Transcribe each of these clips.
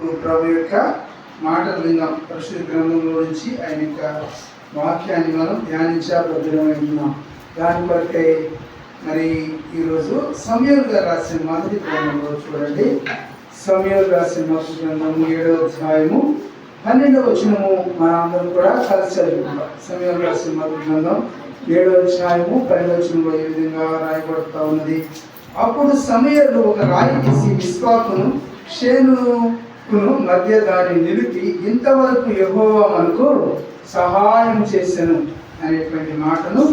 ఇప్పుడు ప్రభు యొక్క మాటలు విందాం. పరిశుద్ధ గ్రంథంలో నుంచి ఆయన యొక్క వాక్యాన్ని మనం ధ్యానించాం. దాని కొరకై మరి ఈరోజు సమూయేలు గారు రాసిన మొదటి గ్రంథంలో చూడండి. సమూయేలు రాసిన మొదటి గ్రంథము 7వ అధ్యాయము 12వ వచనము మనందరం కూడా కలిసి చదువుకుంటాం. సమూయేలు రాసిన మొదటి గ్రంథం 7వ అధ్యాయము 12వ వచనంలో ఈ విధంగా రాయబడుతూ ఉన్నది. అప్పుడు సమూయేలు ఒక రాయి తీసి మిస్పాకును షేనుకును మధ్య దాన్ని నిలిపి, ఇంతవరకు యెహోవా మనకు సహాయం చేసెను అనేటువంటి మాటను,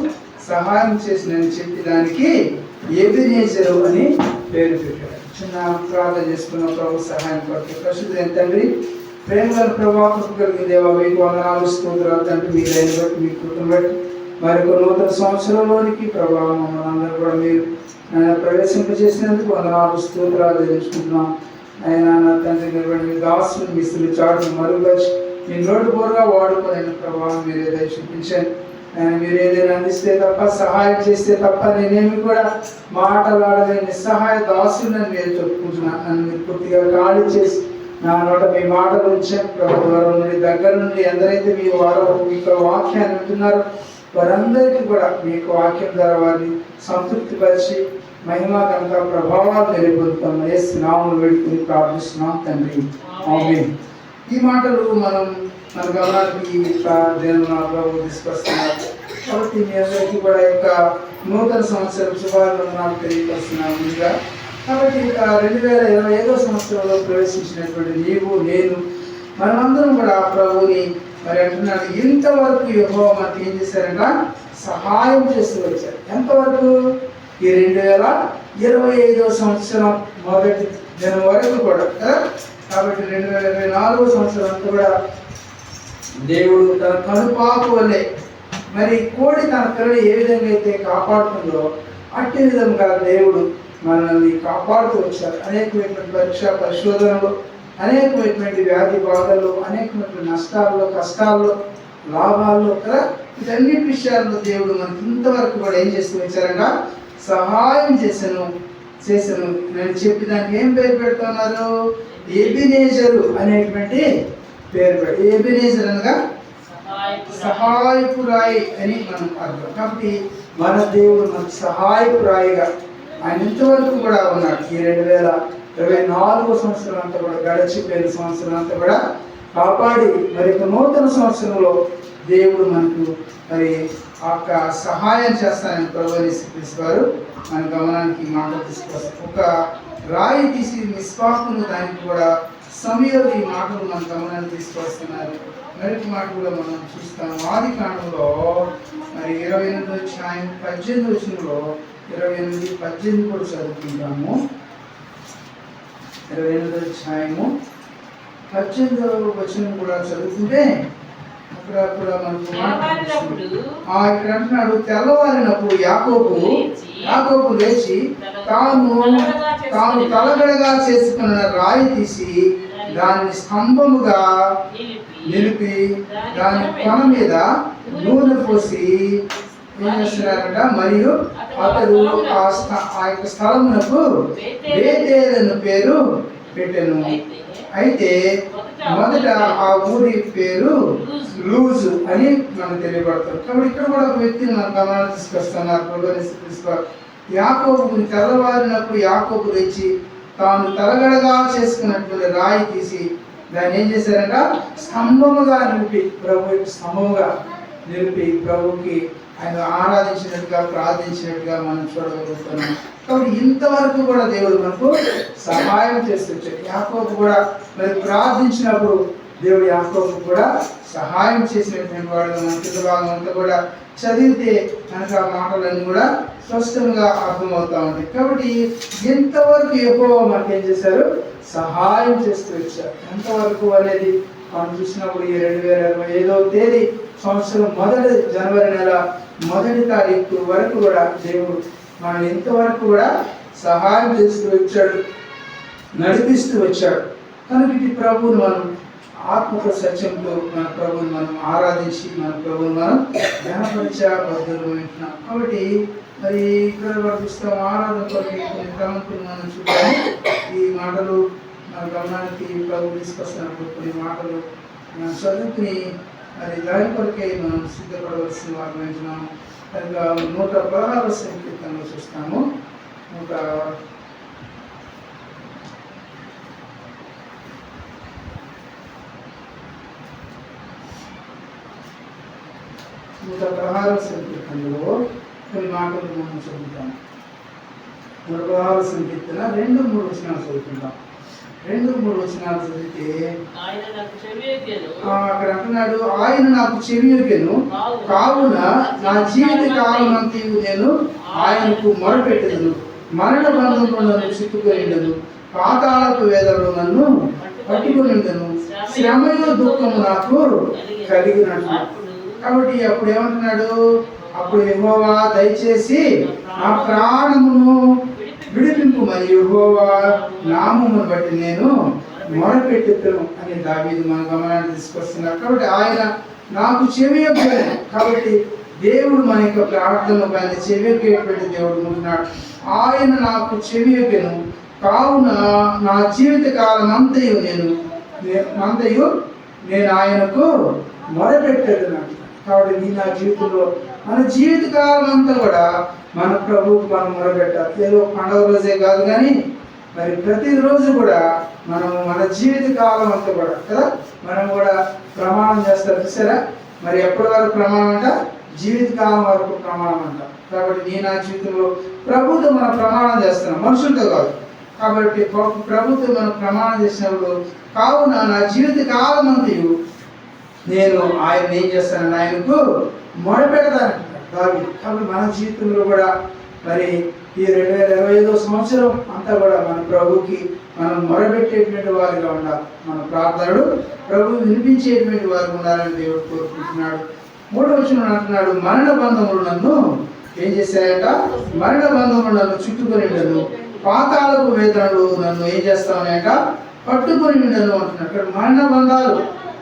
సహాయం చేసినని చెప్పి దానికి ఎబెనేజరు అని పేరు పెట్టాడు. చిన్న ప్రార్థన చేసుకున్న ప్రభు సహాయం కొరకు. పరిశుద్ధులైన తండ్రి, ప్రేమగల ప్రభావ కలిగిన దేవా, మీకు వందనాలు స్తోత్రాలు తండ్రి. మీ దయని బట్టి, మీ కృపను బట్టి మరొక నూతన సంవత్సరంలోనికి ప్రభావం మమ్మల్ని అందరూ కూడా మీరు ప్రవేశింపజేసినందుకు వందనాలు స్తోత్రాలు తెలుసుకుంటున్నాం. ఆయన నా తండ్రి నిలబడి మీ దాసుని మిస్త్రి చాటును మరుగుపరిచి మీ నోటి పోరుగా వాడుకోలేని ప్రభావం మీరే దయ చూపించండి. మీరు ఏదైనా అందిస్తే తప్ప, సహాయం చేస్తే తప్ప నేనేమి కూడా మాట్లాడలేని నిస్సహాయ దాసుని మీరు చెప్పుకుంటున్నాను. నన్ను మీరు పూర్తిగా ఖాళీ చేసి నా నోట మీ మాటలు ఉంచాను ప్రభు. దూరం నుండి దగ్గర నుండి ఎందరైతే మీ మీకు వాక్యాన్ని వింటున్నారో వారందరికీ కూడా మీకు వాక్యం ద్వారా వారిని సంతృప్తిపరిచి మహిమ కనుక ప్రభావాలు తెలియబోతున్నాం. యేసు నామములో వేడుకొని ప్రార్థిస్తున్నాం తండ్రి, ఆమేన్. ఈ మాటలు మన గమనానికి దేవుని ప్రభు తీసుకొస్తున్నారు. కాబట్టి మీ అందరికీ కూడా యొక్క నూతన సంవత్సరం శుభాకాంక్షలు తెలియపరుస్తున్నాను ముందుగా. కాబట్టి 2025వ సంవత్సరంలో ప్రవేశించినటువంటి నీవు, నేను, మనమందరం కూడా ప్రభువుని మరి అంటున్నాడు, ఇంతవరకు యెహోవా మనకి ఏం చేశారంట? సహాయం చేస్తూ వచ్చారు. ఎంతవరకు? ఈ 2025వ సంవత్సరం మొదటి దినం వరకు కూడా. కాబట్టి 2024వ సంవత్సరం అంతా కూడా దేవుడు తన కనుపాకు వల్లే, మరి కోడి తన పిల్లలు ఏ విధంగా అయితే కాపాడుతుందో అట్టి విధంగా దేవుడు మనల్ని కాపాడుతూ వచ్చారు. అనేకమైనటువంటి పరీక్ష పరిశోధనలు, అనేకమైనటువంటి వ్యాధి బాధలు, అనేకమైనటువంటి నష్టాల్లో, కష్టాల్లో, లాభాల్లో కదా, వీటన్నిటి విషయాల్లో దేవుడు మనకి ఇంతవరకు కూడా ఏం చేస్తూ వచ్చారంట? సహాయం చేశాను నేను చెప్పి దానికి ఏం పేరు పెడుతున్నారు? ఎబెనేజరు అనేటువంటి పేరు పెడు. ఎబెనేజర్ అనగా సహాయపురాయి అని మనం అర్థం. కాబట్టి మన దేవుడు మనకు సహాయపురాయిగా ఆయన ఇంతవరకు కూడా ఉన్నాడు. ఈ 2024వ సంవత్సరం అంతా కూడా, గడిచిపోయిన సంవత్సరం అంతా కూడా కాపాడి మరి నూతన సంవత్సరంలో దేవుడు మనకు మరి ఒక సహాయం చేస్తానని ప్రభు వారు మన గమనానికి మాట తీసుకొస్తారు. ఒక రాయి తీసి మిస్పాకును దానికి కూడా సమూయేలు ఈ మాటలు మన గమనాన్ని తీసుకొస్తున్నారు. మరొక మాట కూడా మనం చూస్తాం. ఆదికాండంలో మరి 28వ అధ్యాయం 18వ వచనంలో 28-18 కూడా చదువుకుంటాము. 28వ అధ్యాయము 18వ వచనం కూడా చదువుకుంటే అక్కడ మనకు ఇక్కడ అంటున్నాడు, తెల్లవారినప్పుడు యాకోబు లేచి తాను తలగడగా చేసుకున్న రాయి తీసి దాన్ని స్తంభముగా నిలిపి దాని కొన మీద నూనె పోసి ఏం చేస్తున్నారంట? మరియు అతడు ఆ యొక్క స్థలమునకు బేతేలు పేరు పెట్టెను. అయితే మొదట ఆ ఊరి పేరు లూజు అని మనకు తెలియబడతారు. కాబట్టి ఇక్కడ కూడా ఒక వ్యక్తిని మన గమనాన్ని తీసుకొస్తున్నారు. యాకోబుని తెల్లవారినప్పుడు యాకోబు లేచి తాను తలగడగా చేసుకున్నటువంటి రాయి తీసి దాన్ని ఏం చేశారంట? స్తంభముగా నిలిపి, ప్రభు స్తంభముగా నిలిపి ప్రభుకి ఆయన ఆరాధించినట్టుగా, ప్రార్థించినట్టుగా మనం చూడగలుగుతున్నాం. కాబట్టి ఇంతవరకు కూడా దేవుడు మనకు సహాయం చేస్తూ వచ్చాడు. యాకోబు కూడా మరి ప్రార్థించినప్పుడు దేవుడు యాకోబు కూడా సహాయం చేసినటువంటి వాడు. మన కింద భాగం అంతా కూడా చదివితే మనకు ఆ మాటలన్నీ కూడా స్పష్టంగా అర్థమవుతా ఉంటాయి. కాబట్టి ఎంతవరకు యెహోవా మనకి ఏం చేశారు? సహాయం చేస్తూ వచ్చారు. ఎంతవరకు అనేది మనం చూసినప్పుడు ఈ 2025వ తేదీ సంవత్సరం జనవరి నెల 1వ తారీఖు వరకు కూడా దేవుడు మనం ఇంతవరకు కూడా సహాయం చేస్తూ వచ్చాడు, నడిపిస్తూ వచ్చాడు. కనుక ఇది ప్రభువుని మనం ఆత్మక సత్యంతో మన ప్రభువుని మనం ఆరాధించి మన ప్రభువుని మనం ఘనపరిచబద్దులమైంటున్నాం. కాబట్టి మరి ఇక్కడ చూస్తాం, ఆరాధన కొరకు కొన్ని తలంపులు మనం చూద్దాము. ఈ మాటలు మన గమనానికి ప్రభు తీసుకొస్తున్నప్పుడు కొన్ని మాటలు మనం చదువుకుని మరి దాని కొరకే మనం సిద్ధపడవలసిన వారు వెంటున్నాము. కనుక 116వ సంకీర్తనలో చూస్తాము. 116వ సంకీర్తనలో కొన్ని మాటలు మనం చదువుతాము. 116వ సంకీర్తన 2-3 వచనాలు చదువుకుంటాం. 2-3 వచనాలు చదివితే అక్కడ అంటున్నాడు, ఆయన నాకు చెవియొగ్గెను, కావున నా జీవిత కాలమంతయు నేను ఆయనకు మొరపెట్టెదను. మరణ బంధంలో నన్ను చిక్కుకొనిండెను, పాతాళపు వేదనలో నన్ను పట్టుకొనిండెను, శ్రమయు దుఃఖము నాకు కలిగినట్లు. కాబట్టి అప్పుడు ఏమంటున్నాడు, అప్పుడు యెహోవా దయచేసి నా ప్రాణమును విడిపింపుమని యెహోవా నామమును బట్టి నేను మొరపెట్టుతాను అని దావీదు మన గమనాన్ని తీసుకొస్తున్నారు. కాబట్టి ఆయన నాకు చెవియొగ్గెను. కాబట్టి దేవుడు మన యొక్క ప్రార్థన పైన చెవియొగ్గేటువంటి దేవుడు ఉంటున్నాడు. ఆయన నాకు చెవియొగ్గెను, కావున నా జీవిత కాలం అంతయు నేను ఆయనకు మొరపెట్టేదను. కాబట్టి నా జీవితంలో మన జీవిత కాలం అంతా కూడా మన ప్రభువుకు మనం మొరపెట్టాలి. ఏదో పండుగ రోజే కాదు, కానీ మరి ప్రతిరోజు కూడా మనం మన జీవిత కాలం అంతా కూడా కదా మనం కూడా ప్రమాణం చేస్తారు. చూసారా, మరి ఎప్పటి వరకు ప్రమాణం అంట? జీవిత కాలం వరకు ప్రమాణం అంట. కాబట్టి నా జీవితంలో ప్రభుతో మనం ప్రమాణం చేస్తున్నాం, మనుషులతో కాదు. కాబట్టి ప్రభుతో మనం ప్రమాణం చేసినప్పుడు, కావున నా జీవిత కాలం అంతయు నేను ఆయన ఏం చేస్తానని ఆయనకు మొరపెడతానంట దావీదు. కాబట్టి మన జీవితంలో కూడా మరి ఈ 2025వ సంవత్సరం అంతా కూడా మన ప్రభుకి మనం మొరపెట్టేటువంటి వారిగా ఉండాలి. మన ప్రార్థనలు ప్రభు వినిపించేటువంటి వారు ఉండాలని దేవుడు కోరుకుంటున్నాడు. 3వ వచనం అంటున్నాడు, మరణ బంధములు నన్ను ఏం చేశాయట? మరణ బంధములు నన్ను చుట్టుకొని ఉండను, పాతాళపు వేదనలు నన్ను ఏం చేస్తామనేట? పట్టుకొని ఉండను అంటున్నాడు. ఇక్కడ మరణ బంధాలు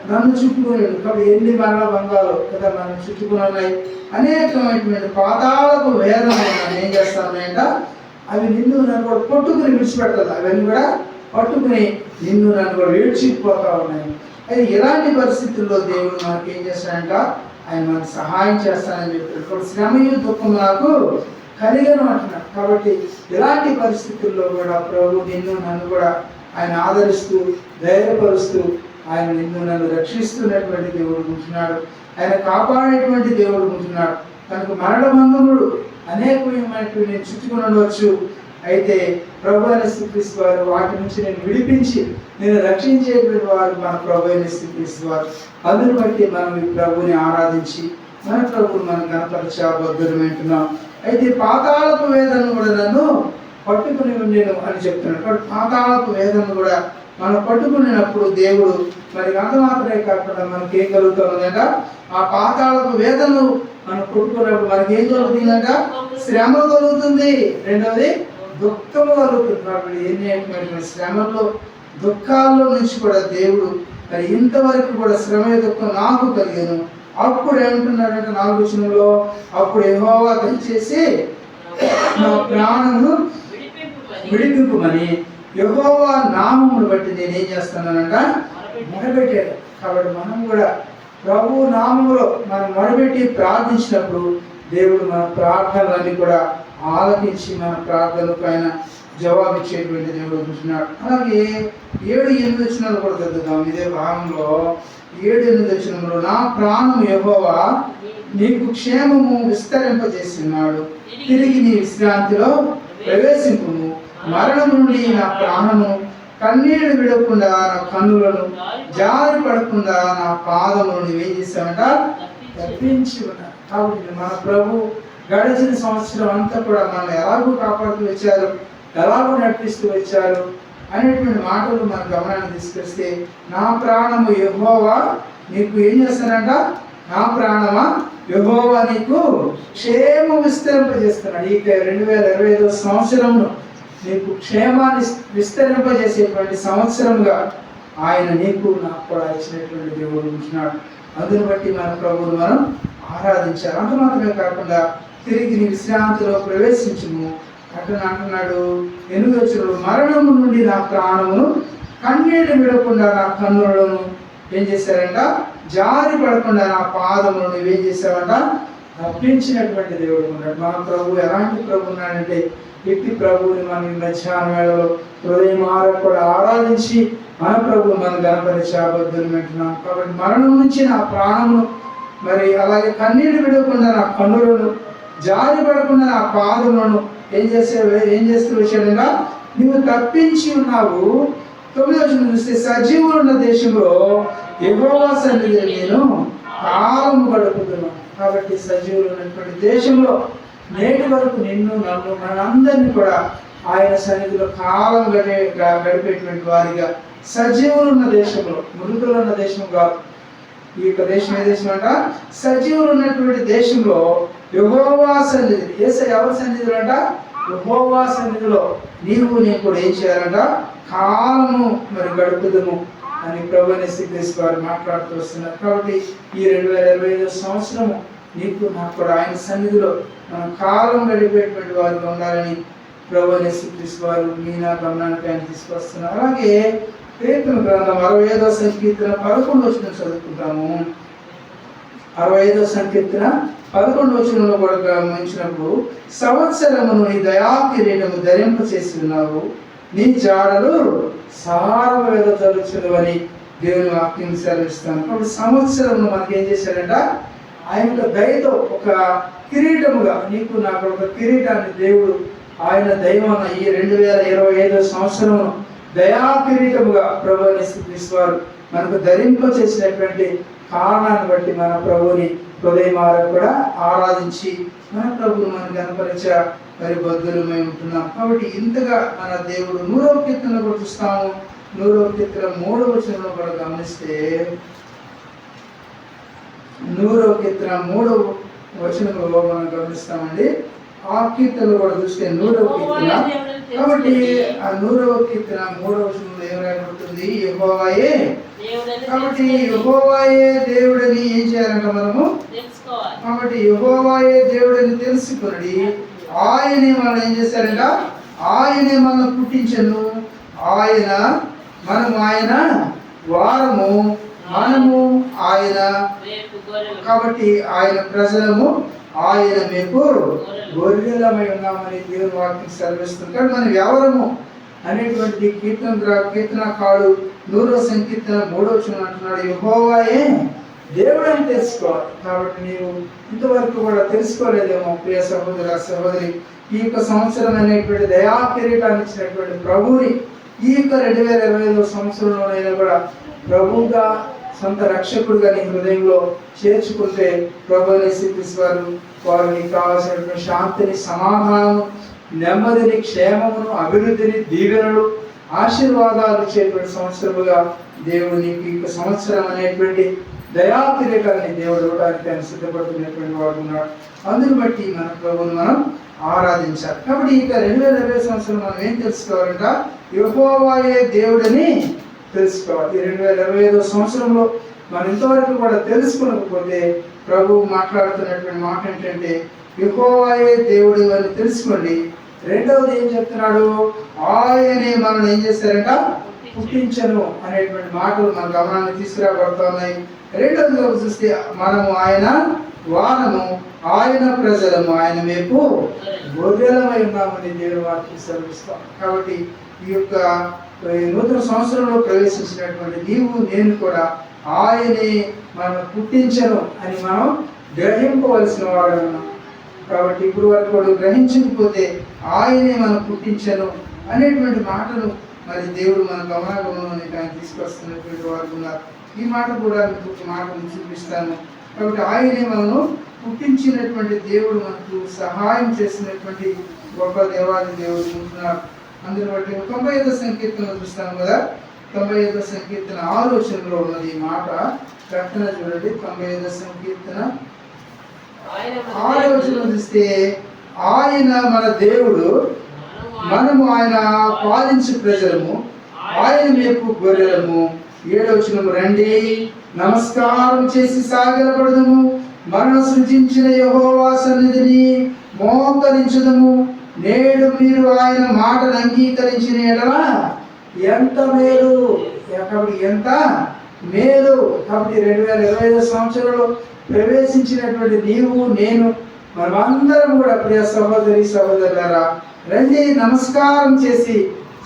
నన్ను చుట్టుకొని, కాబట్టి ఎన్ని మరణ బంధాలు కదా మనం చుట్టుకుని ఉన్నాయి. అనేకమైనటువంటి పాతాళపు వేదనలు నన్ను ఏం చేస్తానంట? అవి నిన్ను నన్ను కూడా పట్టుకుని విడిచిపెడతాను. అవన్నీ కూడా పట్టుకుని నిన్ను నన్ను కూడా విడిచిపోతా ఉన్నాయి. అయితే ఇలాంటి పరిస్థితుల్లో దేవుడు మనకి ఏం చేస్తాడంట? ఆయన మనకు సహాయం చేస్తానని చెప్పాడు. శ్రమయు దుఃఖం నాకు కలిగను అంటున్నాడు. కాబట్టి ఇలాంటి పరిస్థితుల్లో కూడా ప్రభు నిన్ను నన్ను కూడా ఆయన ఆదరిస్తూ ధైర్యపరుస్తూ ఆయన నిన్ను నన్ను రక్షిస్తున్నటువంటి దేవుడు ఉంటున్నాడు. ఆయన కాపాడేటువంటి దేవుడు ఉంటున్నాడు. కనుక మరణ బంధములు అనేకమైనటువంటి నేను చుట్టుకుని ఉండవచ్చు. అయితే ప్రభు అయిన యేసుక్రీస్తు వారు వాటి నుంచి నేను విడిపించి నేను రక్షించేటువంటి వారు మన ప్రభు అయిన యేసుక్రీస్తు వారు. అందుని బట్టి మనం ఈ ప్రభుని ఆరాధించి మన ప్రభుని మనం గణపరచబద్దులమంటున్నాం. అయితే పాతాళపు వేదనను కూడా నన్ను పట్టుకుని ఉండేను అని చెప్తున్నాడు. కాబట్టి పాతాళపు వేదనను కూడా మనం పట్టుకునేటప్పుడు దేవుడు మరి అంత మాత్రమే కాకుండా మనకి ఏం కలుగుతుందంట? ఆ పాతాళపు వేదనను మనం పట్టుకున్నప్పుడు మనకి ఏం కలుగుతుందంట? శ్రమ కలుగుతుంది. రెండవది దుఃఖము కలుగుతుంది. కాబట్టి ఎన్ని శ్రమలో దుఃఖాల్లో నుంచి కూడా దేవుడు మరి ఇంతవరకు కూడా శ్రమ దుఃఖం నాకు కలిగాను. అప్పుడు ఏమంటున్నాడంటే 4వ వచనంలో, అప్పుడు యెహోవా దయచేసి నా ప్రాణమును విడిపింపుమని యెహోవా నామమును బట్టి నేనేం చేస్తున్నానంట? మొరపెట్టాడు. కాబట్టి మనం కూడా ప్రభు నామములో మనం మొరపెట్టి ప్రార్థించినప్పుడు దేవుడు మన ప్రార్థనలన్నీ కూడా ఆలకించి మన ప్రార్థనలకు ఆయన జవాబిచ్చేటువంటి దేవుడు ఉంటున్నాడు. అలాగే 7-8 వచనాలు కూడా చదువుతాం. ఇదే భాగంలో 7-8 వచనంలో, నా ప్రాణము యెహోవా నీకు క్షేమము విస్తరింపజేస్తున్నాడు, తిరిగి నీ విశ్రాంతిలో ప్రవేశింపుము. మరణం నుండి నా ప్రాణము కన్నీళ్లు విడకుండా నా కన్నులను జారి పడకుండా నా పాదమును నువ్వేం చేసావంట? తప్పించి ఉన్నాడు. కాబట్టి మన ప్రభు గడిచిన సంవత్సరం అంతా కూడా మనం ఎలాగూ కాపాడుతూ వచ్చారు, ఎలాగూ నడిపిస్తూ వచ్చారు అనేటువంటి మాటలు మన గమనాన్ని తీసుకొస్తే, నా ప్రాణము యెహోవా నీకు ఏం చేస్తానంట? నా ప్రాణమా యెహోవా నీకు క్షేమం విస్తరింపజేస్తున్నాడు. ఈ 2025వ సంవత్సరంలో నీకు క్షేమాన్ని విస్తరింపజేసేటువంటి సంవత్సరంగా ఆయన నీకు నాకు కూడా ఇచ్చినటువంటి దేవుడు ఉంటున్నాడు. అందుని బట్టి మన ప్రభువును మనం ఆరాధించాలి. అంత మాత్రమే కాకుండా తిరిగి నీ విశ్రాంతిలో ప్రవేశించుము అంటున్నాడు. 8వ వచనంలో, మరణము నుండి నా ప్రాణమును కన్నీళ్లు విడకుండా నా కన్నులను ఏం చేశారంట, జారి పడకుండా నా పాదములను నువ్వేం చేసావంట, తప్పించినటువంటి దేవుడు ఉన్నాడు. మన ప్రభు ఎలాంటి ప్రభు ఉన్నాడంటే, వ్యక్తి ప్రభువుని మనం మధ్యాహ్నం వేళలో హృదయం కూడా ఆరాధించి మన ప్రభు మనం గణపరిచే అబద్ధులు వింటున్నాం. కాబట్టి మరణం నుంచి నా ప్రాణమును, మరి అలాగే కన్నీళ్లు విడకుండా నా కన్నులను, జారి పడకుండా నా పాదములను ఏం చేస్తూ వచ్చాడంగా, నువ్వు తప్పించి ఉన్నావు. 9వ వచనం చూస్తే, సజీవులు ఉన్న దేశంలో యెహోవా సన్నిధిలో నేను కాలం గడుపుతున్నాను. కాబట్టి సజీవులు ఉన్నటువంటి దేశంలో నేటి వరకు నిన్ను, నన్ను, మనందరినీ కూడా ఆయన సన్నిధిలో కాలం గడిపేటువంటి వారిగా, సజీవులు ఉన్న దేశంలో, మృతులు ఉన్న దేశం కాదు. ఈ యొక్క దేశం ఏ దేశం అంట, సజీవులు ఉన్నటువంటి దేశంలో యెహోవా సన్నిధి, ఎవరి సన్నిధిలో అంట, యెహోవా సన్నిధిలో నీవు నేను కూడా ఏం చేయాలంట, కాలము మరి గడుపుదము అని ప్రభువుని యేసుక్రీస్తు వారు మాట్లాడుతూ వస్తున్నారు. కాబట్టి ఈ 2025 సంవత్సరము నీకు నాకు కూడా ఆయన సన్నిధిలో మనం కాలం గడిపేటువంటి వారిగా ఉండాలని ప్రభువుని యేసుక్రీస్తు వారు మీ నా గమనానికి ఆయన తీసుకొస్తున్నారు. అలాగే కీర్తన గ్రంథం 65వ సంకీర్తన 11వ వచనం చదువుకుంటాము. 65వ సంకీర్తన 11వ వచనంలో కూడా గమనించినప్పుడు, సంవత్సరమును నీ దయా కిరీటము ధరింప చేసి ఉన్నావు, నీ జాడలు సారము వెదజల్లుచును అని దేవుని వాక్యం సెలవిస్తాను. కాబట్టి సంవత్సరమును మనకి ఏం చేశాడంట, ఆయన యొక్క దయతో ఒక కిరీటముగా నీకు నాకు ఒక కిరీటాన్ని దేవుడు ఆయన దైవం ఈ 2025 సంవత్సరమును దయా కిరీటముగా ప్రభువుని యేసుక్రీస్తు వారు మనకు ధరింప చేసినటువంటి కారణాన్ని బట్టి మన ప్రభువుని హృదయమార కూడా ఆరాధించి మన ప్రభువుని మనం కనపరిచ మరి బద్ధులమై ఉంటున్నాం. కాబట్టి ఇంతగా మన దేవుడు 100వ కీర్తనలో కూడా చూస్తాము. 100వ కీర్తన 3వ వచనంలో కూడా గమనిస్తే, 100వ కీర్తన 3వ వచనంలో మనం గమనిస్తామండి. ఆ కీర్తనలో కూడా చూస్తే 100వ కీర్తన, కాబట్టి ఆ 100వ కీర్తన 3వ వచనంలో ఏం రాయబడుతుంది, యెహోవాయే. కాబట్టి యెహోవాయే దేవుడని ఏం చేయాలంట మనము, కాబట్టి యెహోవాయే దేవుడని తెలుసుకుని ఆయనే మనం ఏం చేశారంట, ఆయనే మనం పుట్టించను, మనము ఆయన వారము, మనము ఆయన, కాబట్టి ఆయన ప్రజలము, ఆయన మీకు గొర్రెలమై ఉన్నామని దేవుని వాక్యం సెలవిస్తుంది. కాబట్టి మనం ఎవరము అనేటువంటి కీర్తనకారుడు 100వ సంకీర్తన 3వ వచనం అంటున్నాడు, యెహోవాయే దేవుడు అని తెలుసుకోవాలి. కాబట్టి నీవు ఇంతవరకు కూడా తెలుసుకోలేదేమో ప్రియ సహోదర సహోదరి, ఈ యొక్క సంవత్సరం అనేటువంటి దయా కిరీటాన్ని ఇచ్చినటువంటి ప్రభువుని ఈ యొక్క 2025 సంవత్సరంలోనైనా కూడా ప్రభువుగా సొంత రక్షకుడుగా నీ హృదయంలో చేర్చుకుంటే ప్రభువుని యేసుక్రీస్తు వారు నీకు కావాల్సినటువంటి శాంతిని, సమాధానం, నెమ్మదిని, క్షేమమును, అభివృద్ధిని, దీవెనలు, ఆశీర్వాదాలు ఇచ్చేటువంటి సంవత్సరముగా దేవుడు నీకు ఈ సంవత్సరం అనేటువంటి దయా కిరీటాన్ని దేవుడు ఇవ్వడానికి ఆయన సిద్ధపడుతున్నటువంటి వాడు ఉన్నాడు. అందుని బట్టి మన ప్రభువుని మనం ఆరాధించాలి. కాబట్టి ఇక 2020 సంవత్సరం మనం ఏం తెలుసుకోవాలంట, యెహోవాయే దేవుడని తెలుసుకోవాలి. ఈ 2025 సంవత్సరంలో మనం ఇంతవరకు కూడా తెలుసుకోలేకపోతే ప్రభువు మాట్లాడుతున్నటువంటి మాట ఏంటంటే, యెహోవాయే దేవుడు అని తెలుసుకోండి. రెండవది ఏం చెప్తున్నాడు, ఆయనే మనల్ని ఏం చేశారంట, పుట్టించను అనేటువంటి మాటలు మన గమనాన్ని తీసుకురాబడుతున్నాయి. రెండవదిగా చూస్తే మనము ఆయన వారము, ఆయన ప్రజలము, ఆయన వైపు గొర్రెలమై ఉన్నామని దేవుని వాక్యం సెలవిస్తాం. కాబట్టి ఈ యొక్క నూతన సంవత్సరంలో ప్రవేశించినటువంటి నీవు నేను కూడా ఆయనే మనం పుట్టించను అని మనం గ్రహింపవలసిన వాడు ఉన్నాం. కాబట్టి ఇప్పుడు వరకు కూడా గ్రహించకపోతే ఆయనే మనం పుట్టించను అనేటువంటి మాటను మరి దేవుడు మన గమనాగమనాన్ని ఆయన తీసుకొస్తున్నటువంటి వారు ఉన్నారు. ఈ మాట కూడా మీకు ఒక మాటను చూపిస్తాను. కాబట్టి ఆయనే మనను పుట్టించినటువంటి దేవుడు, మనకు సహాయం చేసినటువంటి గొప్ప దేవాది దేవుడు ఉంటున్నారు. అందుని బట్టి 95వ సంకీర్తన చూస్తాను కదా, 95వ సంకీర్తన 6వ వచనంలో ఉన్నది ఈ మాట. ప్రకటన చూడండి, 95వ సంకీర్తన 6వ వచనం చూస్తే, ఆయన మన దేవుడు, మనము ఆయన పాలించు ప్రజలము, ఆయన మేపు గొర్రెలము. 7వ వచనం, రండి నమస్కారం చేసి సాగిలపడదము, మరణ సృజించిన యెహోవా సన్నిధిని మోకరించుదము. నేడు మీరు ఆయన మాటను అంగీకరించిన ఎడల ఎంత మేలు. కాబట్టి ఎంత మేలు. కాబట్టి 2025 సంవత్సరంలో ప్రవేశించినటువంటి నీవు నేను మనమందరం కూడా ప్రియ సహోదరి సహోదరులారా రండి, నమస్కారం చేసి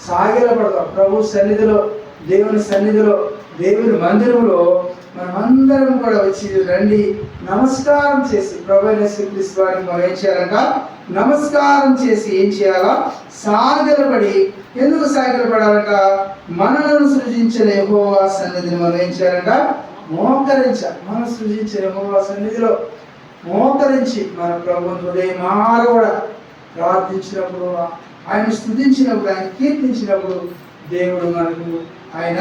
సాగిలపడదాం ప్రభు సన్నిధిలో, దేవుని సన్నిధిలో, దేవుని మందిరంలో మనమందరం కూడా వచ్చి రండి, నమస్కారం చేసి ప్రభు యేసుక్రీస్తు వారికి మనం ఏం చేయాలంట? నమస్కారం చేసి ఏం చేయాలా? సాగిలపడి. ఎందుకు సాగిలపడాలంట? మనలను సృజించిన యెహోవా సన్నిధిని మనం ఏం చేయాలంట? మోకరించాలి. మనం సృజించిన యెహోవా సన్నిధిలో మోకరించి మన ప్రభువుని హృదయమార కూడా ప్రార్థించినప్పుడు, ఆయన స్తుతించినప్పుడు, ఆయన కీర్తించినప్పుడు దేవుడు మనకు ఆయన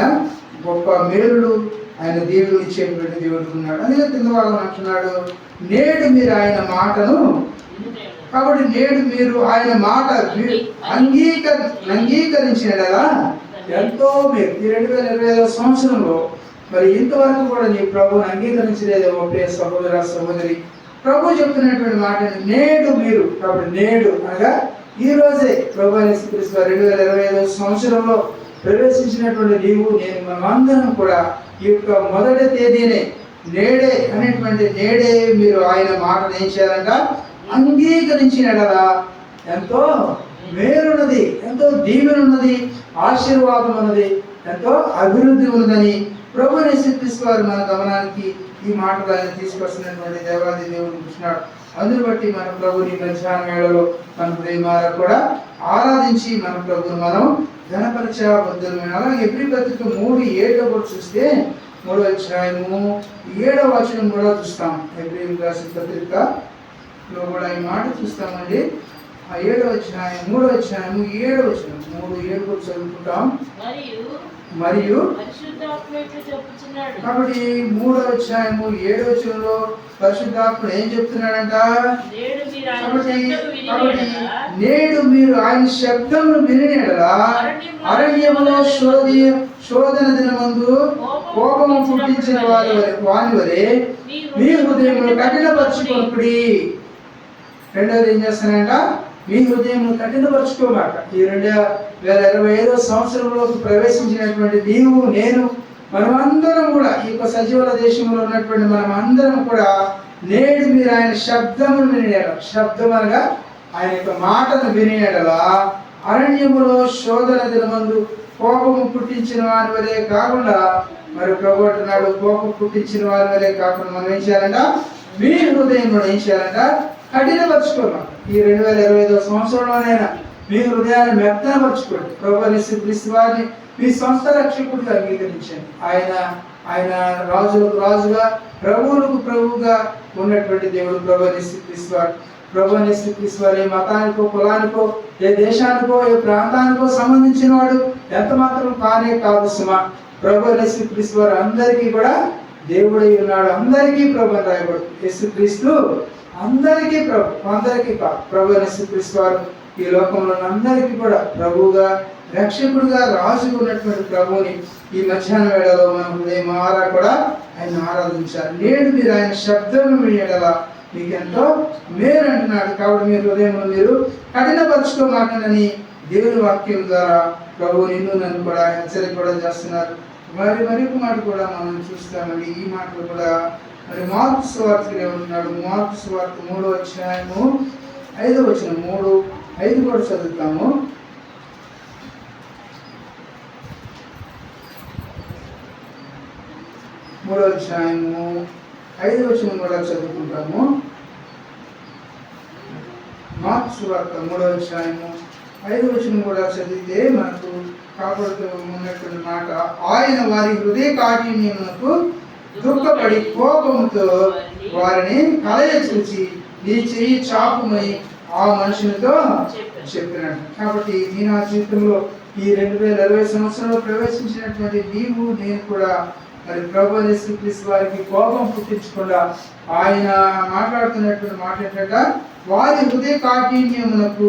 గొప్ప మేలుడు, ఆయన దేవుడు ఇచ్చేటువంటి దేవుడు ఉన్నాడు. అందుకే కింద భాగం అంటున్నాడు, నేడు మీరు ఆయన మాటను. కాబట్టి నేడు మీరు ఆయన మాట అంగీకరించిన కదా ఎంతో మీరు ఈ 2025 సంవత్సరంలో మరి ఇంతవరకు కూడా నీ ప్రభువుని అంగీకరించలేదేమో ప్రియ సహోదర సహోదరి. ప్రభు చెప్తున్నటువంటి మాట నేడు మీరు. కాబట్టి నేడు అనగా ఈ రోజే ప్రభు యేసుక్రీస్తు 2025 సంవత్సరంలో ప్రవేశించినటువంటి నీవు నేను మనమందరం కూడా ఈ యొక్క మొదటి తేదీనే నేడే అనేటువంటి నేడే మీరు ఆయన మాటను ఏం చేయాలంట? అంగీకరించిన కదా ఎంతో మేలున్నది, ఎంతో దీవెన ఉన్నది, ఆశీర్వాదం ఉన్నది, ఎంతో అభివృద్ధి ఉన్నదని ప్రభు యేసుక్రీస్తు వారు మన గమనానికి ఈ మాటలు ఆయన తీసుకొస్తున్నటువంటి దేవాది దేవుడు చూసినాడు. అందుని బట్టి మన ప్రభుని మధ్యాహ్న వేళలో మన హృదయమార కూడా ఆరాధించి మన ప్రభుని మనం ఘనపరచబద్దులమైన. అలాగే ఎబ్రీ పత్రిక 3:7 కూడా చూస్తే 3వ అధ్యాయము 7వ వచనం కూడా చూస్తాం. ఎబ్రీ రాసిన పత్రికలో కూడా ఈ మాట చూస్తామండి. ఆ 7వ అధ్యాయం 3వ అధ్యాయము 7వ వచనం 3:7 కూడా చదువుకుంటాం. మరియు కాబట్టి 3వ అధ్యాయము 7వ వచనంలో పరిశుద్ధాత్ముడు ఏం చెప్తున్నాడంట? కాబట్టి నేడు మీరు ఆయన శబ్దమును వినినెడలా అరణ్యములో శోధన దినమందు కోపము పుట్టించిన వాని వలె మీ హృదయములు కఠినపరచుకొనుడి. రెండవది ఏం చేస్తానంట? మీ హృదయములు కఠినపరచుకోమాట. ఈ 2025 సంవత్సరంలోకి ప్రవేశించినటువంటి నీవు నేను మనమందరం కూడా ఈ యొక్క సజీవుల దేశంలో ఉన్నటువంటి మనమందరం కూడా నేడు మీరు ఆయన శబ్దమును వినేయాలి. శబ్దం అనగా ఆయన యొక్క మాటను వినేయడలా అరణ్యములో శోధన దినమందు కోపము పుట్టించిన వారి వలె కాకుండా, మరి ప్రభు అంటున్నాడు కోపం పుట్టించిన వారి వలె కాకుండా మనం ఏం చేయాలంట? మీ హృదయంలో ఏం చేయాలంట? కఠినపరచుకోమాట. ఈ 2025 సంవత్సరంలోనైనా మీ హృదయాన్ని మెత్తనపరచుకోండి. ప్రభు యేసుక్రీస్తు వారిని మీ సొంత రక్షకుడిగా అంగీకరించండి. ఆయన రాజులకు రాజుగా, ప్రభువులకు ప్రభువుగా ఉన్నటువంటి దేవుడు ప్రభు యేసుక్రీస్తు వారు. ప్రభు యేసుక్రీస్తు వారు ఏ మతానికో, కులానికో, ఏ దేశానికో, ఏ ప్రాంతానికో సంబంధించిన వాడు ఎంత మాత్రం కానే కాదు సుమా. ప్రభు యేసుక్రీస్తు వారు అందరికీ కూడా దేవుడై ఉన్నాడు. అందరికీ ప్రభు అని రాయబడు. యేసుక్రీస్తు అందరికీ ప్రభు, అందరికీ కాదు. ప్రభు యేసుక్రీస్తు వారు ఈ లోకంలో అందరికీ కూడా ప్రభువుగా, రక్షకుడుగా, రాజుగా ఉన్నటువంటి ప్రభువుని ఈ మధ్యాహ్న వేళలో మనం హృదయమారా కూడా ఆయన ఆరాధించాలి. నేడు మీరు ఆయన శబ్దం వినేలా మీకెంతో మేలు అంటున్నాడు. కాబట్టి మీ హృదయంలో మీరు కఠినపరచుకోమాటని దేవుని వాక్యం ద్వారా ప్రభు నిన్ను నన్ను కూడా హెచ్చరిక కూడా చేస్తున్నారు. మరొక మాట కూడా మనం చూస్తామండి. ఈ మాటలు కూడా మరి మార్కు సువార్తలో ఏమంటున్నాడు? మార్కు సువార్త 3వ అధ్యాయము 5వ వచనం 3:5 కూడా చదువుతాము. 3వ అధ్యాయము 5వ వచనం కూడా చదువుకుంటాము. మార్కు సువార్త 3వ అధ్యాయము 5వ వచనం కూడా చదివితే మనకు కాపాడుతూ ఉన్నటువంటి మాట, ఆయన వారి హృదయ కాఠిన్యమునకు దుఃఖపడి కోపంతో వారిని కలయ చూసి నీ చెయ్యి చాపుమని ఆ మనుషునితో చెప్పినాడు. కాబట్టి నీ నా జీవితంలో ఈ 2020 సంవత్సరంలో ప్రవేశించినటువంటి నీవు నేను కూడా మరి ప్రభు యేసుక్రీస్తు వారికి కోపం పుట్టించకుండా ఆయన మాట్లాడుతున్నటువంటి మాట ఏంటంటే వారి హృదయ కాఠిన్యమునకు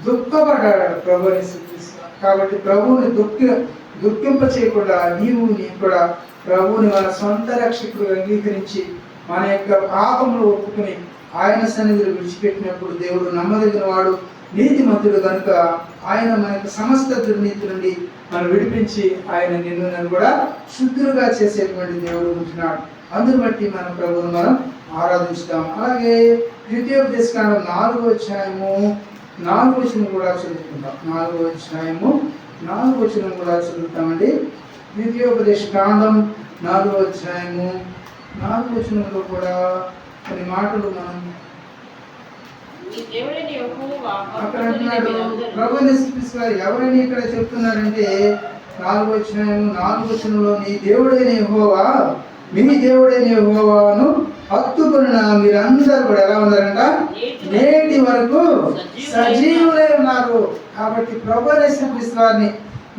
దుఃఖపడ్డాడు ప్రభు యేసుక్రీస్తు. కాబట్టి ప్రభువుని దుఃఖింప చేయకుండా నీవు నేను కూడా ప్రభువుని మన సొంత రక్షకుడు అంగీకరించి మన యొక్క పాపములు ఒప్పుకుని ఆయన సన్నిధిలో విడిచిపెట్టినప్పుడు దేవుడు నమ్మదగిన వాడు, నీతిమంతుడు కనుక ఆయన మనకు సమస్త దుర్నీతి నుండి మనం విడిపించి ఆయన నిన్ను నన్ను కూడా శుద్ధులుగా చేసేటువంటి దేవుడు ఉంటున్నాడు. అందుని బట్టి మన ప్రభువును మనం ఆరాధిస్తాం. అలాగే ద్వితీయోపదేశకాండం 4వ అధ్యాయము 4వ వచనం కూడా చదువుకుంటాం. 4వ అధ్యాయము 4వ వచనం కూడా చదువుతామండి. ద్వితీయోపదేశకాండం 4వ అధ్యాయము 4వ వచనంలో కూడా కొన్ని మాటలు మనం అక్కడ అంటున్నాడు. ప్రభువు యేసుక్రీస్తు వారు ఎవరని ఇక్కడ చెప్తున్నారంటే 4వ అధ్యాయము 4వ వచనంలో నీ దేవుడైన యెహోవా మీ దేవుడైన యెహోవాను హత్తుకొనిన మీరందరూ కూడా ఎలా ఉన్నారంట? నేటి వరకు సజీవులై ఉన్నారు. కాబట్టి ప్రభువు యేసుక్రీస్తు వారిని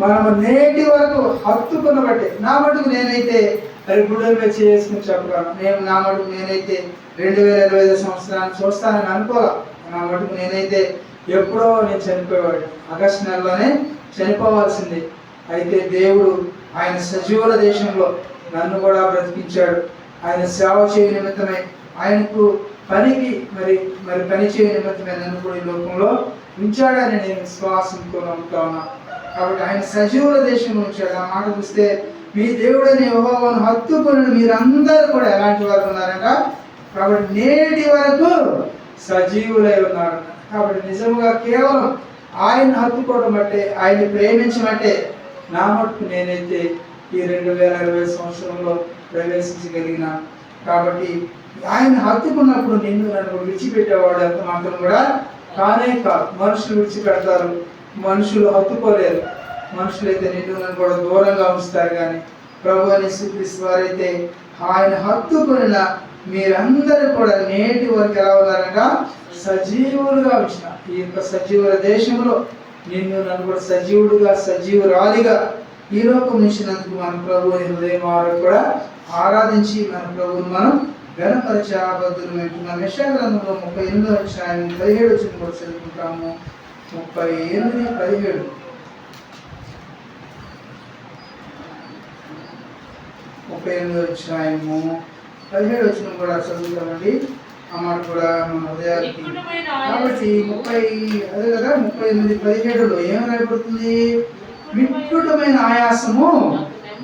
మనము నేటి వరకు హత్తుకున్న బట్టి నా మటుకు నేనైతే మరి గుడ్డలు వచ్చి చేసుకుని చెప్పగలను. నా మటుకు నేనైతే 2025 సంవత్సరాన్ని చూస్తానని అనుకోవాలి. నా మటుకు నేనైతే ఎప్పుడో నేను చనిపోయేవాడు. ఆగస్టు నెలలోనే చనిపోవాల్సింది. అయితే దేవుడు ఆయన సజీవుల దేశంలో నన్ను కూడా బ్రతికించాడు. ఆయన సేవ చేయ నిమిత్తమై ఆయనకు పనికి మరి పని చేయ నిమిత్తమై నన్ను కూడా ఈ లోకంలో ఉంచాడని నేను విశ్వాసంతో నమ్ముతా ఉన్నా. కాబట్టి ఆయన సజీవుల దేశంలో ఉంచాడు. ఆ మాట చూస్తే మీ దేవుడని యెహోవాను హత్తుకొని మీరందరూ కూడా ఎలాంటి వారు ఉన్నారంట? కాబట్టి నేటి వరకు సజీవులై ఉన్నారు. కాబట్టి నిజంగా కేవలం ఆయన హత్తుకోవడం బట్టే, ఆయన్ని ప్రేమించమంటే నా మటుకు నేనైతే ఈ 2020 సంవత్సరంలో ప్రవేశించగలిగిన. కాబట్టి ఆయన హత్తుకున్నప్పుడు నిన్ను నన్ను విడిచిపెట్టేవాడు ఎంత మాత్రం కూడా కానే కాదు. మనుషులు విడిచిపెడతారు, మనుషులు హత్తుకోలేరు. మనుషులైతే నిన్ను నన్ను కూడా దూరంగా ఉంచుతారు. కానీ ప్రభువు యేసుక్రీస్తు వారైతే ఆయన హత్తుకున్న మీరందరూ కూడా నేటి వరకు ఎలా ఉన్నారంట? సజీవులుగా ఉంచిన. ఈ యొక్క సజీవుల దేశంలో నిన్ను నన్ను కూడా సజీవుడుగా సజీవురాలిగా ఈ లోకం ఉంచినందుకు మన ప్రభువు హృదయం వారు కూడా ఆరాధించి మన ప్రభువును మనం ఘనపరచబద్దులు వింటున్నాం. యెషయా గ్రంథంలో 38వ అధ్యాయం 17 వచనం కూడా చదువుకుంటాము. 38:17 38వ అధ్యాయము 17 వచనం కూడా చదువుతామండి. ఆ మాట కూడా మన హృదయానికి. కాబట్టి 38:17లో ఏం రాయబడుతుంది? వికృతమైన ఆయాసము.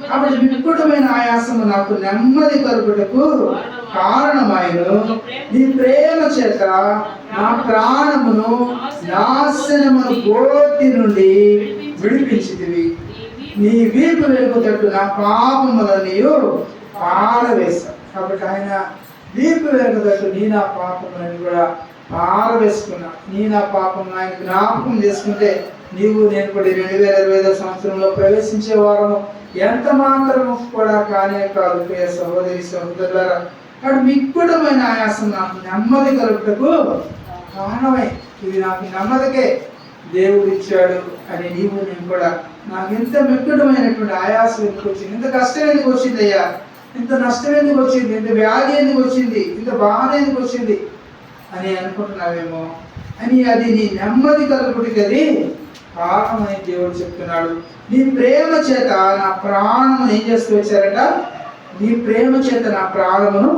కాబట్టి వికృతమైన ఆయాసము నాకు నెమ్మది కలుగుటకు కారణమైను. నీ ప్రేమ చేత నా ప్రాణమును నాశనమును గోతి నుండి విడిపించితివి. నీ వీపు వెలుగుతట్టు నా పాపములని పారవేశా. కాబట్టి ఆయన వీపు వెలుగుతట్టు నీ నా పాపములని కూడా పారవేసుకున్నా. నీ నా పాపం ఆయన జ్ఞాపకం చేసుకుంటే నీవు నేను కూడా 2025 సంవత్సరంలో ప్రవేశించే వారము ఎంత మాత్రము కూడా కానే కాదు. ప్రియ సహోదరి సహోదరులారా, కాబట్టి మిక్కుటమైన ఆయాసం నాకు నెమ్మది కలుగుటకు కారణమై ఇది నాకు నెమ్మదికే దేవుడు ఇచ్చాడు అని నీవు నేను కూడా నాకు ఇంత మిక్కుటమైనటువంటి ఆయాసం ఎందుకు వచ్చింది, ఇంత కష్టం ఎందుకు వచ్చింది అయ్యా, ఇంత నష్టం ఎందుకు వచ్చింది, ఇంత వ్యాధి ఎందుకు వచ్చింది, ఇంత బాధ ఎందుకు వచ్చింది అని అనుకుంటున్నావేమో అని. అది నీ నెమ్మది కలుగుటికి అది కారణమని దేవుడు చెప్తున్నాడు. నీ ప్రేమ చేత నా ప్రాణమును ఏం చేస్తూ వచ్చారట? నీ ప్రేమ చేత నా ప్రాణమును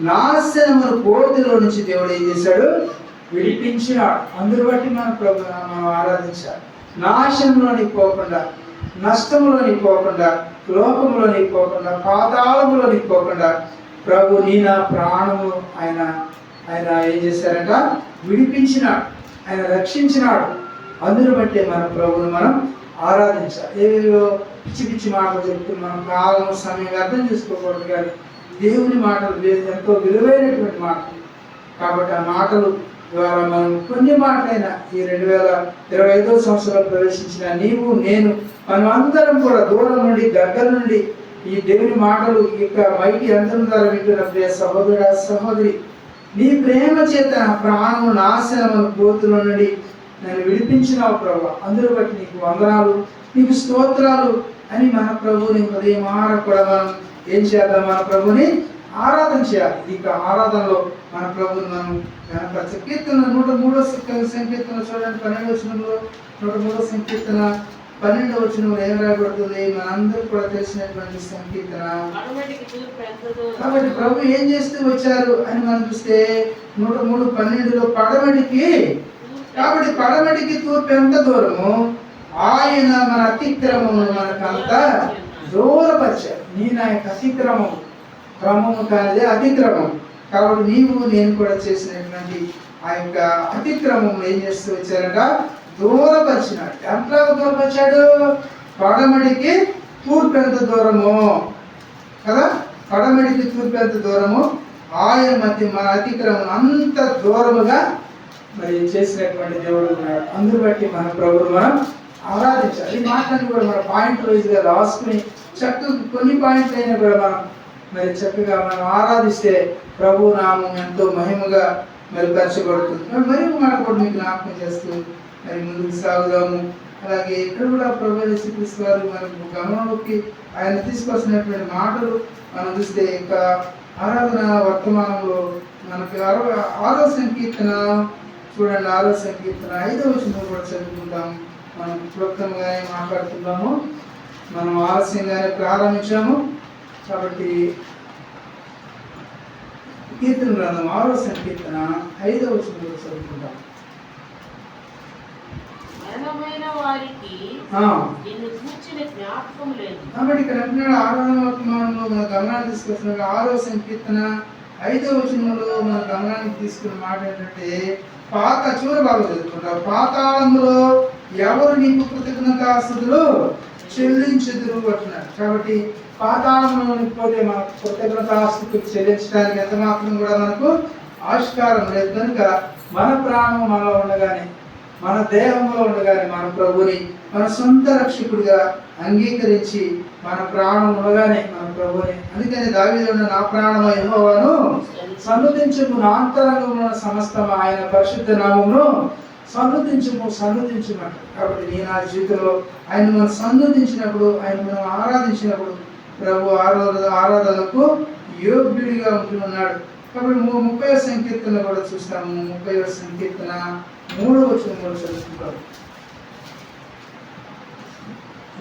నాశనమును కోతిలో నుంచి దేవుడు ఏం చేశాడు? విడిపించినాడు. అందుని బట్టి మనం ఆరాధించాలి. నాశనంలోనికి పోకుండా, నష్టంలోనికి పోకుండా, లోకంలోనికి పోకుండా, పాతాళంలోనికి పోకుండా ప్రభు నీ నా ప్రాణము ఆయన ఏం చేశారంట? విడిపించినాడు, ఆయన రక్షించినాడు. అందుని బట్టే మన ప్రభువును మనం ఆరాధించాలి. ఏవేవో పిచ్చి పిచ్చి మాటలు చెప్తూ మనం కాలం సమయం అర్థం చేసుకోకూడదు. కానీ దేవుని మాటలు ఎంతో విలువైనటువంటి మాటలు. కాబట్టి ఆ మాటలు ద్వారా మనం కొన్ని మాటలైనా ఈ 2025 సంవత్సరంలో ప్రవేశించిన నీవు నేను మనం అందరం కూడా దూరం నుండి దగ్గర నుండి ఈ దేవుని మాటలు ఇక మైకి యంత్రం ద్వారా వింటున్న ప్రియ సహోదరుడా సహోదరి, నీ ప్రేమ చేత నా ప్రాణము నాశనమును కోతుల నుండి నన్ను విడిపించినావు ప్రభు. అందులో బట్టి నీకు వందనాలు, నీకు స్తోత్రాలు అని మన ప్రభువుని హృదయమార కూడా మనం ఏం చేద్దాం? మన ప్రభుని ఆరాధన చేయాలి. ఇక ఆరాధనలో మన ప్రభుని మనం కనపరచ. కీర్తన 103వ సంకీర్తన చూడండి, 12వ వచనంలో 103వ సంకీర్తన 12వ వచనంలో ఏం రాయబడుతుంది? మనందరూ కూడా తెలిసినటువంటి సంకీర్తన. కాబట్టి ప్రభు ఏం చేస్తూ వచ్చారు అని మనం చూస్తే 103:12లో పడమటికి. కాబట్టి పడమటికి తూర్పు ఎంత దూరము? ఆయన మన అతిక్రమము మనకంతా దూరపరిచాడు. నీ నా యొక్క అతిక్రమం క్రమము కానిదే అతిక్రమం. కాబట్టి నీవు నేను కూడా చేసినటువంటి ఆ యొక్క అతిక్రమం ఏం చేస్తూ వచ్చారట, దూరపరిచినాడు. ఎట్లా దూరపరిచాడు? పడమడికి తూర్పు ఎంత దూరము కదా, పడమడికి తూర్పు ఎంత దూరము ఆయన మధ్య మన అతిక్రమం అంత దూరముగా మరి చేసినటువంటి దేవుడు ఉన్నాడు. అందును బట్టి మన ప్రభువును మనం ఆరాధించాలి. ఈ మాటలను కూడా మన పాయింట్ వైజ్గా రాసుకుని చక్కగా కొన్ని పాయింట్లు అయినా కూడా మనం మరి చక్కగా మనం ఆరాధిస్తే ప్రభు నామం ఎంతో మహిమగా మరి పరచబడుతుంది. మరి మాట కూడా మీకు జ్ఞాపకం చేస్తూ మరి ముందుకు సాగుదాము. అలాగే ఇక్కడ కూడా ప్రభు యేసుక్రీస్తు వారు మనకు గమనంలోకి ఆయన తీసుకొచ్చినటువంటి మాటలు మనం చూస్తే ఇంకా ఆరాధన వర్తమానంలో మనకి 6వ సంకీర్తన చూడండి, 6వ సంకీర్తన 5వ వచనం కూడా చదువుకుంటాం. మనం క్లుప్తంగానే మాట్లాడుతున్నాము, మనం ఆలస్యంగానే ప్రారంభించాము కాబట్టి కీర్తన గ్రంథం 6వ సంకీర్తన 5వ వచనం కూడా చదువుకుంటాం. కాబట్టి ఇక్కడ అంటున్నాడు ఆరాధన వర్తమానంలో మన గమనాన్ని తీసుకొస్తున్నాడు. 6వ సంకీర్తన 5వ వచనంలో మన గమనానికి తీసుకున్న మాట ఏంటంటే, చివరి బాగా చదువుకుంటారు, పాతాళంలో ఎవరు నీకు కృతజ్ఞతాస్తుతులు చెల్లించుదురు అంటున్నారు. కాబట్టి పాతాళంలో పోతే మనకు కృతజ్ఞతాస్తుతులు చెల్లించడానికి ఎంత మాత్రం కూడా మనకు ఆవిష్కారం లేదు. కనుక మన ప్రాణం మనలో ఉండగానే, మన దేహంలో ఉండగానే మన ప్రభుని మన సొంత రక్షకుడిగా అంగీకరించి మన ప్రాణం ఉండగానే మన ప్రభుని, అందుకని దావీదు నా ప్రాణమా యెహోవాను సన్నుతించుము, నా అంతరంగంలో సమస్తము ఆయన పరిశుద్ధ నామమును సన్నుతించుమంట. కాబట్టి నీ నా జీవితంలో ఆయన మనం సన్నుతించినప్పుడు, ఆయన మనం ఆరాధించినప్పుడు ప్రభు ఆరాధనకు యోగ్యుడిగా ఉంటున్నాడు. కాబట్టి 30వ సంకీర్తన కూడా చూస్తాము. 30వ సంకీర్తన 3వ వచనం కూడా చదువుకుంటాం.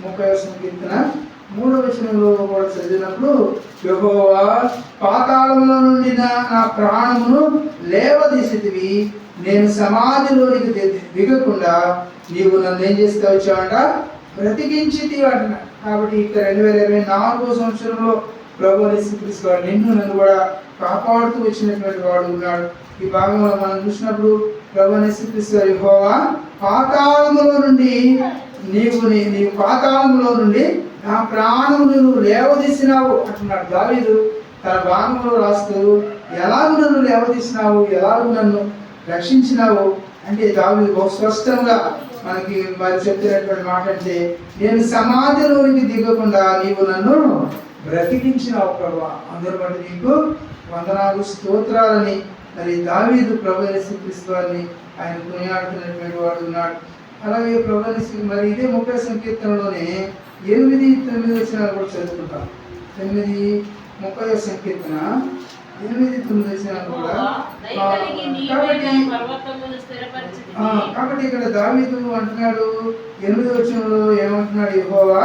30వ సంకీర్తన 3వ వచనంలో కూడా చదివినప్పుడు, యెహోవా పాతాళంలో నుండి నా ప్రాణమును లేవదీసితివి, నేను సమాధిలోనికి దిగకుండా నీవు నన్ను ఏం చేస్తూ వచ్చావంట, బ్రతికించితివి అంటున్నా. కాబట్టి ఇక్కడ 2024వ సంవత్సరంలో ప్రభు యేసుక్రీస్తు వారు నిన్ను నన్ను కూడా కాపాడుతూ వచ్చినటువంటి వాడు ఉన్నాడు. ఈ భాగంలో మనం చూసినప్పుడు ప్రభు యేసుక్రీస్తు వారు యెహోవా పాతాళములో నుండి నీవు పాతాళంలో నుండి నా ప్రాణము నువ్వు లేవదీసినావు అంటున్నాడు దావీదు తన భాగంలో రాస్తూ. ఎలాగూ నన్ను లేవదీసినావు, ఎలాగూ నన్ను రక్షించినావు అంటే దావీదు బహు స్పష్టంగా మనకి వారు చెప్తున్నటువంటి మాట అంటే, నేను సమాధిలోనికి దిగకుండా నీవు నన్ను బ్రతికించినావు ప్రభువా, అందరి బట్టి నీకు వందనాలు స్తోత్రాలని మరి దావీదు ప్రభు యేసుక్రీస్తు వారిని ఆయన కొనియాడుతున్నటువంటి వాడు ఉన్నాడు. అలాగే ప్రభు మరి ఇదే 30వ సంకీర్తనలోనే 8, 9 వచనాలు కూడా చదువుకుంటాం. 30వ సంకీర్తన 8, 9 వచనాలు కూడా. కాబట్టి ఇక్కడ దావీదు అంటున్నాడు 8వ వచనంలో ఏమంటున్నాడు, యెహోవా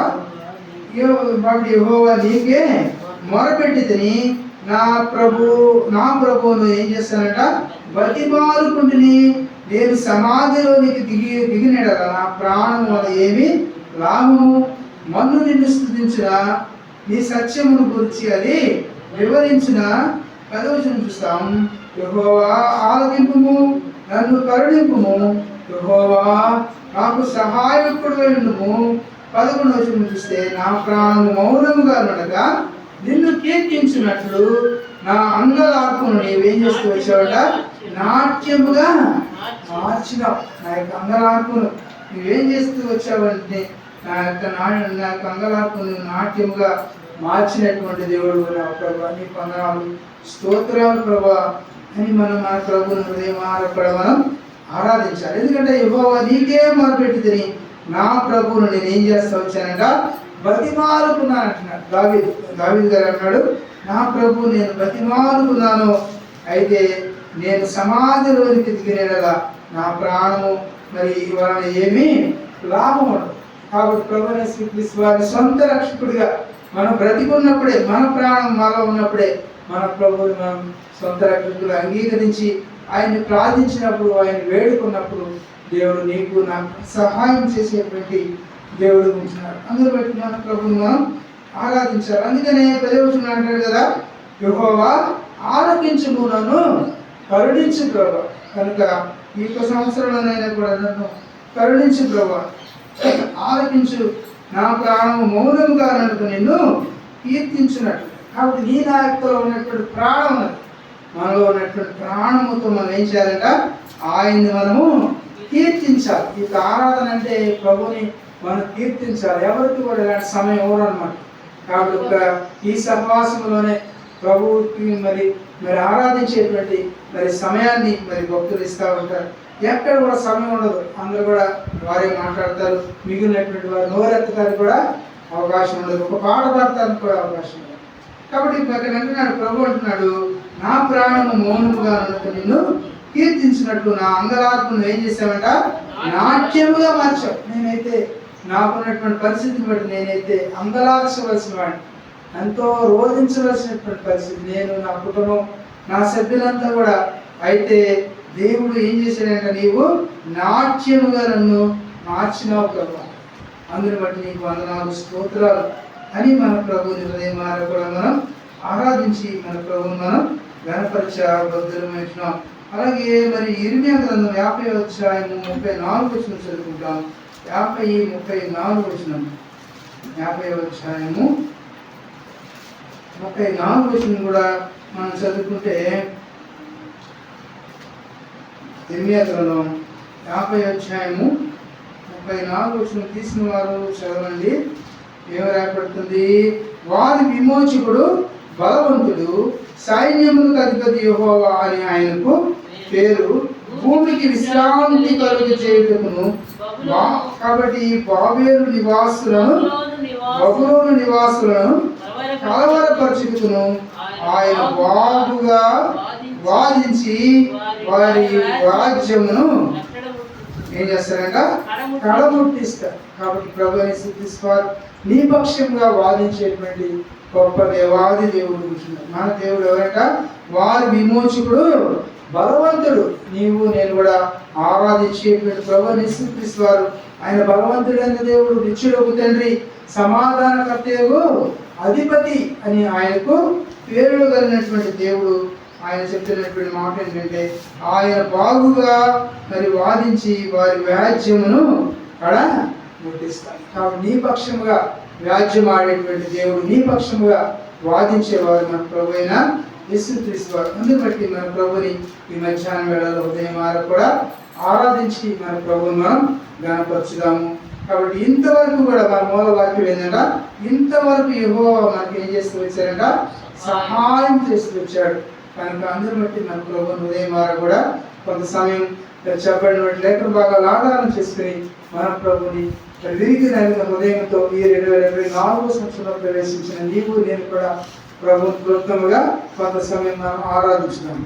నీకే మొరపెట్టితిని, నా ప్రభువును ఏం చేస్తానట, బతిమాలుకుంటుని, నేను సమాధిలోనికి దిగినడగా నా ప్రాణం వల్ల ఏమి లాభము, మన్ను నిన్ను స్తుతించిన నీ సత్యమును గురించి అది వివరించిన. 10వ వచనం చూస్తాం, యెహోవా ఆలకింపుము, నన్ను కరుణింపుము, యెహోవా నాకు సహాయకుడివై ఉండుము. 11వ వచనం చూస్తే, నా ప్రాణము మౌనముగా ఉండగా నిన్ను కీర్తించినట్లు నా అంగలార్పును నీవేం చేస్తూ వచ్చావట, నాట్యముగా మార్చినావు. నా యొక్క అంగలార్పును నువ్వేం చేస్తూ వచ్చావంటే నా యొక్క అంగలార్పును నాట్యముగా మార్చినటువంటి దేవుడు నా ప్రభా, నీ వందనాలు స్తోత్రాలు ప్రభా అని మనం మన ప్రభుని హృదయమారపడ మనం ఆరాధించాలి. ఎందుకంటే యెహోవా నీకే మొరపెట్టితిని, నా ప్రభువును నేను ఏం చేస్తా వచ్చానంట, బతిమాలుకున్నాను అంటున్నాడు దావీదు గారు అన్నాడు, నా ప్రభు నేను బతిమాలుకున్నాను, అయితే నేను సమాధిలోనికి దిగినలా నా ప్రాణము మరి వలన ఏమీ లాభం ఉండదు. కాబట్టి ప్రభు యేసుక్రీస్తు వారి సొంత రక్షకుడిగా మనం బ్రతికున్నప్పుడే, మన ప్రాణం మనలో ఉన్నప్పుడే మన ప్రభువుని మనం సొంత రక్షకుడిగా అంగీకరించి ఆయన్ని ప్రార్థించినప్పుడు, ఆయన వేడుకున్నప్పుడు దేవుడు నీకు నాకు సహాయం చేసేటువంటి దేవుడు ఉంటున్నాడు. అందులో బట్టి మన ప్రభుని మనం ఆరాధించాలి. అందుకనే పెదవచనం అంటాడు కదా, యెహోవా ఆలకించుము, నన్ను కరుణించు ప్రభా. కనుక ఈ యొక్క సంవత్సరంలోనైనా కూడా నన్ను కరుణించు ప్రభా, ఆలకించు, నా ప్రాణము మౌనముగా నన్ను నిన్ను కీర్తించున్నట్టు. కాబట్టి నీ నాయకులో ఉన్నటువంటి ప్రాణం ఉన్నది, మనలో ఉన్నటువంటి ప్రాణముతో మనం ఏం చేయాలంట, ఆయన్ని మనము కీర్తించాలి. ఈ ఆరాధన అంటే ప్రభుని మనం కీర్తించాలి. ఎవరికి కూడా ఇలాంటి సమయం ఎవరు అనమాట. కాబట్టి ఈ సహవాసంలోనే ప్రభువుకి మరి ఆరాధించేటువంటి సమయాన్ని భక్తులు ఇస్తూ ఉంటారు. ఎక్కడ కూడా సమయం ఉండదు, అందరూ కూడా వారే మాట్లాడతారు, మిగిలినటువంటి వారు నోరెత్తడానికి కూడా అవకాశం ఉండదు, ఒక పాట పాడటానికి కూడా అవకాశం ఉండదు. కాబట్టి ఇక్కడ అంటున్నాడు, ప్రభు అంటున్నాడు, నా ప్రాణము మౌనముగా నిన్ను కీర్తించినట్లు నా అంగలార్పును ఏం చేశామంట, నాట్యముగా మార్చావు. నేనైతే నాకున్నటువంటి పరిస్థితిని బట్టి నేనైతే అంగలార్చవలసిన వాడిని, ఎంతో రోధించవలసినటువంటి పరిస్థితి, నేను నా కుటుంబం నా సభ్యులంతా కూడా. అయితే దేవుడు ఏం చేశాడంటే, నీవు నాట్యముగా నన్ను మార్చినావు ప్రభు, అందుని బట్టి నీకు వందనాలు స్తోత్రాలు అని మన ప్రభుని హృదయమార కూడా మనం ఆరాధించి మన ప్రభుని మనం గణపరిచాం. అలాగే ఇర్మియా గ్రంథం 50వ అధ్యాయము 34వ వచనం చదువుకుంటాం. 34వ వచనం, 50వ అధ్యాయము 34వ వచనం కూడా మనం చదువుకుంటే, ఇర్మియా గ్రంథం 50వ అధ్యాయము 34వ వచనం తీసిన వారు చదవండి. ఏమి రాయబడుతుంది, వారి విమోచకుడు బలవంతుడు, సైన్యములకు అధిపతి యెహోవా అని ఆయనకు పేరు, భూమికి విశ్రాంతి కలుగు చేయుటకును. కాబట్టి బబులోను నివాసులను కలవరపరచుటకును ఆయన బాగుగా వాదించి వారి రాజ్యమును ఏం చేస్తారంట, కడముట్టిస్తారు. కాబట్టి ప్రభుని స్తుతిస్తారు. నీ పక్షంగా వాదించేటువంటి గొప్ప దేవాది దేవుడు కూర్చున్నాడు. మన దేవుడు ఎవరంట, వారి విమోచకుడు బలవంతుడు. నీవు నేను కూడా ఆరాధించేటువంటి ప్రభుని స్తుతిస్తారు. ఆయన బలవంతుడైన దేవుడు, నిత్యుడగు తండ్రి, సమాధానకర్తయగు అధిపతి అని ఆయనకు పేరు కలిగినటువంటి దేవుడు. ఆయన చెప్తున్నటువంటి మాట ఏంటంటే, ఆయన బాగుగా వాదించి వారి వ్యాజ్యమును కడ ముట్టిస్తాడు. కాబట్టి నీ పక్షముగా వ్యాజ్యం ఆడేటువంటి దేవుడు, నీ పక్షముగా వాదించేవారు మన ప్రభు అయిన యేసుక్రీస్తు. అందుని బట్టి మన ప్రభుని ఈ మధ్యాహ్నం వేళలో ఉదయమార కూడా ఆరాధించి మన ప్రభుని మనం గణపరచుదాము. కాబట్టి ఇంతవరకు కూడా మన మూల వాక్యం ఏంటంటే, ఇంతవరకు యెహోవా మనకి ఏం చేస్తూ వచ్చారంట, సహాయం చేస్తూ వచ్చాడు. కనుక అందరి బట్టి మన ప్రభుని ఉదయమార కూడా కొంత సమయం చెప్పబడిన లేఖన భాగాలు ఆధారం చేసుకుని మన ప్రభుని విరిగి నలిగిన హృదయంతో ఈ 2024వ సంవత్సరంలో ప్రవేశించిన నీవు నేను కూడా ప్రభుత్వముగా కొంత సమయం మనం ఆరాధించున్నాము.